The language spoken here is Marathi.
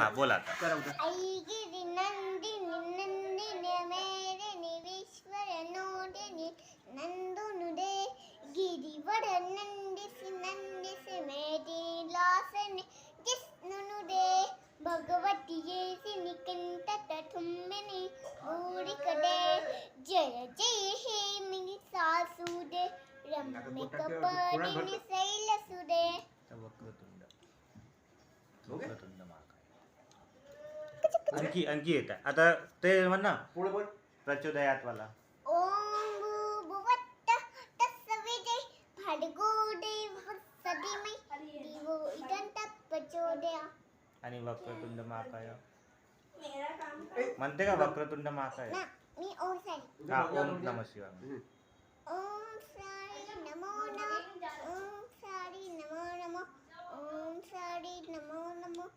हा बोला आता. करा उद्या. आई गिरी नंदिनी नंदिनी मेरे विश्वर नोदिनी नंदुनुदे गिरिवर नंदिसी नंदिसी मेरी लासनी जिष्णुनुदे भगवती येसी निकंटत ठुम्मिनी ऊरिकडे जय जय हे मिनी सासुदे रम्य कपडिनी शैलसुदे. वक्रतुंड हो गया? वक्रतुंड महाकाय. आणखी येत आहे आता ते म्हण ना पुढे बोल. प्रचोदयात वाला. ओम भूर्भुवः तत्सवितुर्वरेण्यं भर्गो देवस्य धीमहि धियो यो नः प्रचोदयात्. आणि वक्रतुंड महाकाय म्हणते का वक्रतुंड महाकाय. ना मी ओम साई. हा ओम नमः शिवाय. ओम साई नमो नमः. ओम साई नमो नमः. ओम साई नमो नमः.